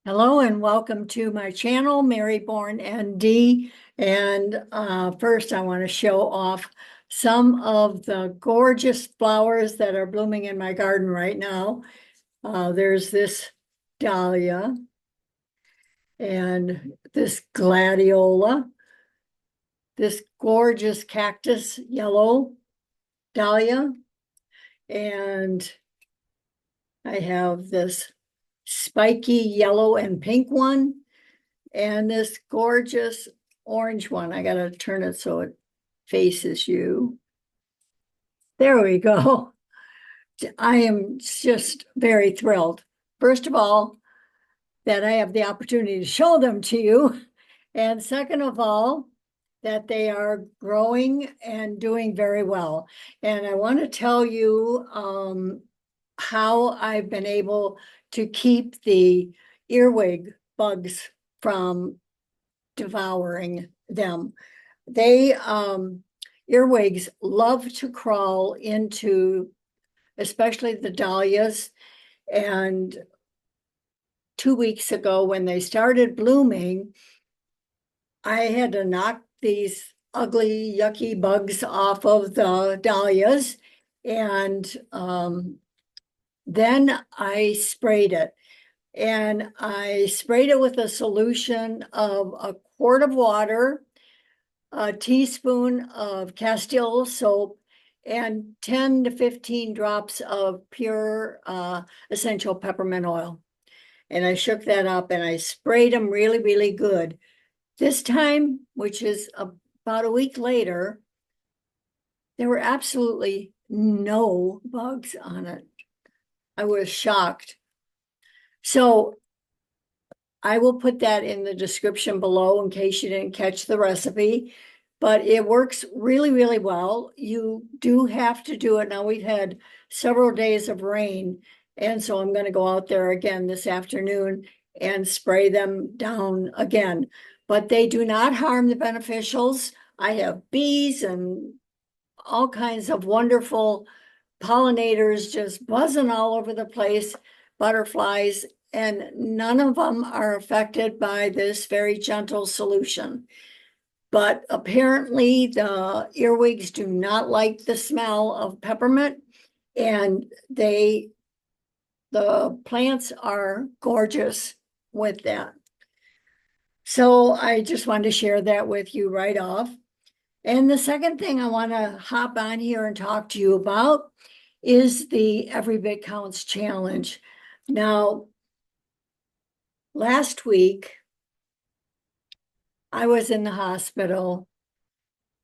Hello and welcome to my channel, Mary Born ND. And first I want to show off some of the gorgeous flowers that are blooming in my garden right now. There's this dahlia and this gladiola, this gorgeous cactus yellow dahlia, and I have this spiky yellow and pink one, and this gorgeous orange one. I gotta turn it so it faces you. There we go. I am just very thrilled. First of all, that I have the opportunity to show them to you. And second of all, that they are growing and doing very well. And I want to tell you how I've been able to keep the earwig bugs from devouring them. They earwigs love to crawl into, especially the dahlias. And 2 weeks ago, when they started blooming, I had to knock these ugly, yucky bugs off of the dahlias. And then I sprayed it. And I sprayed it with a solution of a quart of water, a teaspoon of Castile soap, and 10 to 15 drops of pure essential peppermint oil. And I shook that up and I sprayed them really, really good. This time, which is about a week later, there were absolutely no bugs on it. I was shocked. So I will put that in the description below in case you didn't catch the recipe, but it works really, really well. You do have to do it. Now we've had several days of rain, and so I'm going to go out there again this afternoon and spray them down again. But they do not harm the beneficials. I have bees and all kinds of wonderful pollinators just buzzing all over the place, butterflies, and none of them are affected by this very gentle solution. But apparently the earwigs do not like the smell of peppermint, and the plants are gorgeous with that. So I just wanted to share that with you right off. And the second thing I want to hop on here and talk to you about is the Every Bit Counts Challenge. Now, last week, I was in the hospital.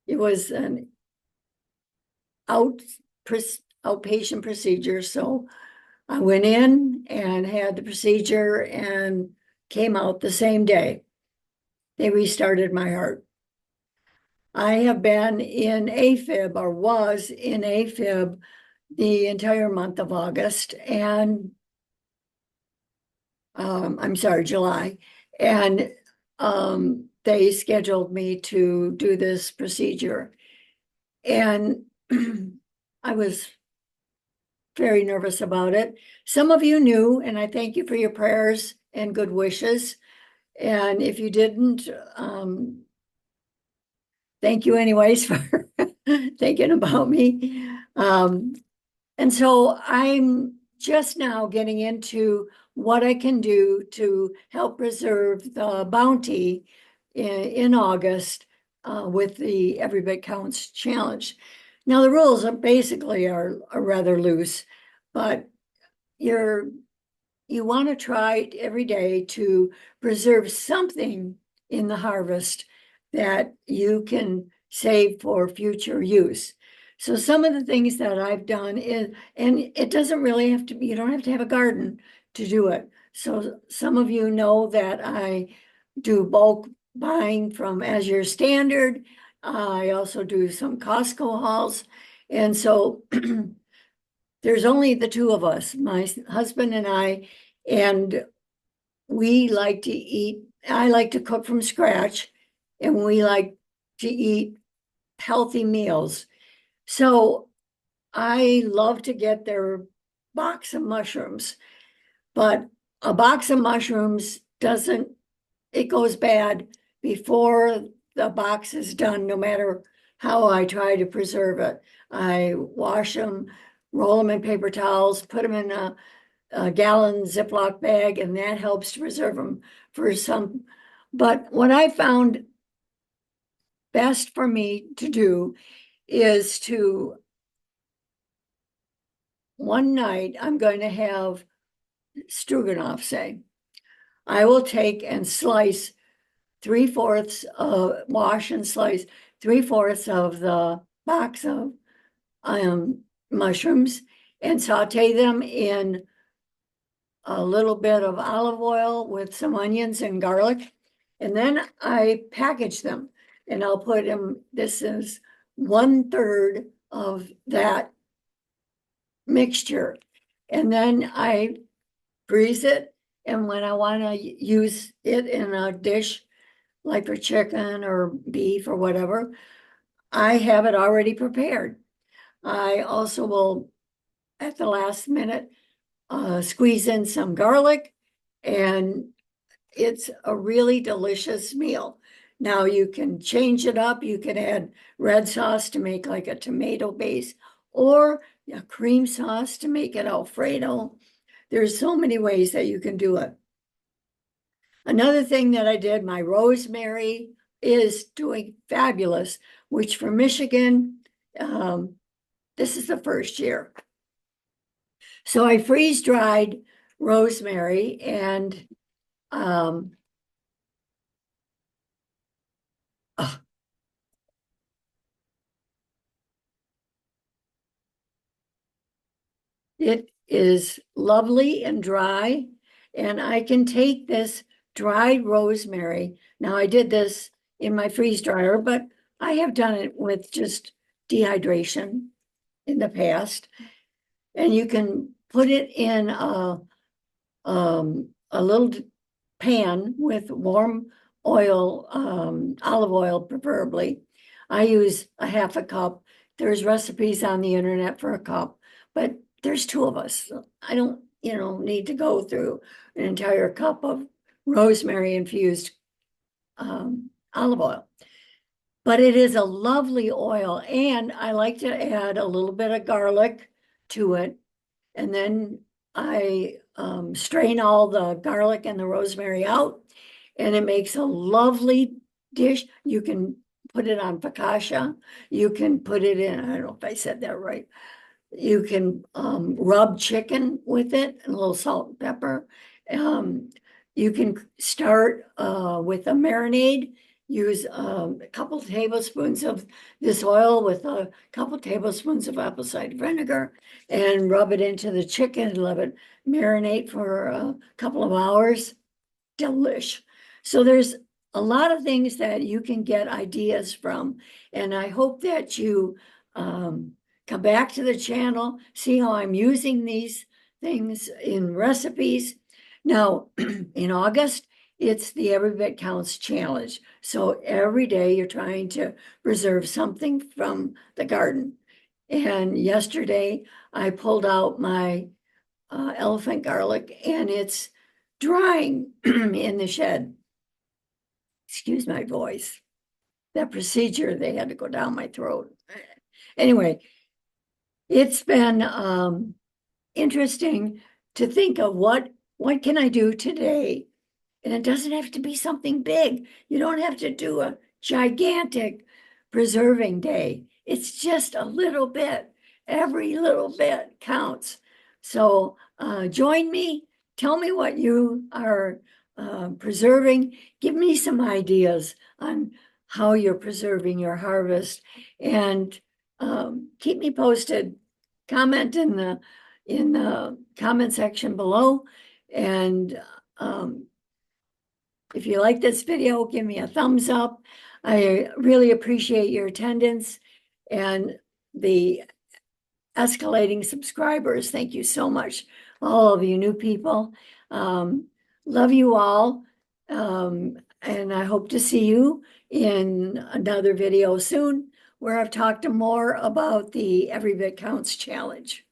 It was an outpatient procedure. So I went in and had the procedure and came out the same day. They restarted my heart. I have been in AFib, or was in AFib, the entire month of August, and I'm sorry, July. And they scheduled me to do this procedure. And I was very nervous about it. Some of you knew, and I thank you for your prayers and good wishes. And if you didn't, thank you anyways for thinking about me. And so I'm just now getting into what I can do to help preserve the bounty in August with the Every Bit Counts challenge. Now the rules are basically are rather loose, but you want to try every day to preserve something in the harvest that you can save for future use. So some of the things that I've done is, and it doesn't really have to be, you don't have to have a garden to do it. So some of you know that I do bulk buying from As Your Standard. I also do some Costco hauls. And so there's only the two of us, my husband and I, and we like to eat, I like to cook from scratch, and we like to eat healthy meals. So I love to get their box of mushrooms, but a box of mushrooms doesn't, it goes bad before the box is done, no matter how I try to preserve it. I wash them, roll them in paper towels, put them in a gallon Ziploc bag, and that helps to preserve them for some. But what I found best for me to do is to, one night, I'm going to have stroganoff, say. I will take and slice 3/4, wash and slice 3/4 of the box of mushrooms and saute them in a little bit of olive oil with some onions and garlic. And then I package them and I'll put them, this is 1/3 of that mixture. And then I freeze it. And when I want to use it in a dish, like for chicken or beef or whatever, I have it already prepared. I also will, at the last minute, squeeze in some garlic, and it's a really delicious meal. Now you can change it up. You can add red sauce to make like a tomato base, or a cream sauce to make it Alfredo. There's so many ways that you can do it. Another thing that I did, my rosemary is doing fabulous, which for Michigan, this is the first year. So I freeze dried rosemary and it is lovely and dry. And I can take this dried rosemary. Now I did this in my freeze dryer, but I have done it with just dehydration in the past. And you can put it in a little pan with warm oil, olive oil preferably. I use a 1/2 cup. There's recipes on the internet for a cup, but there's 2 of us. So I don't, need to go through an entire cup of rosemary infused olive oil. But it is a lovely oil, and I like to add a little bit of garlic to it. And then I strain all the garlic and the rosemary out, and it makes a lovely dish. You can put it on focaccia. You can put it in, I don't know if I said that right. You can rub chicken with it, and a little salt and pepper. You can start with a marinade. Use a couple tablespoons of this oil with a couple tablespoons of apple cider vinegar and rub it into the chicken and let it marinate for a couple of hours. Delish. So there's a lot of things that you can get ideas from. And I hope that you come back to the channel, see how I'm using these things in recipes. Now, in August, it's the Every Bit Counts challenge. So every day you're trying to preserve something from the garden. And yesterday I pulled out my elephant garlic, and it's drying in the shed. Excuse my voice. That procedure, they had to go down my throat. Anyway, it's been interesting to think of what can I do today. And it doesn't have to be something big. You don't have to do a gigantic preserving day. It's just a little bit. Every little bit counts. So join me. Tell me what you are preserving. Give me some ideas on how you're preserving your harvest, and keep me posted. Comment in the comment section below, and if you like this video, give me a thumbs up. I really appreciate your attendance and the escalating subscribers. Thank you so much, all of you new people. Love you all. And I hope to see you in another video soon, where I've talked more about the Every Bit Counts challenge.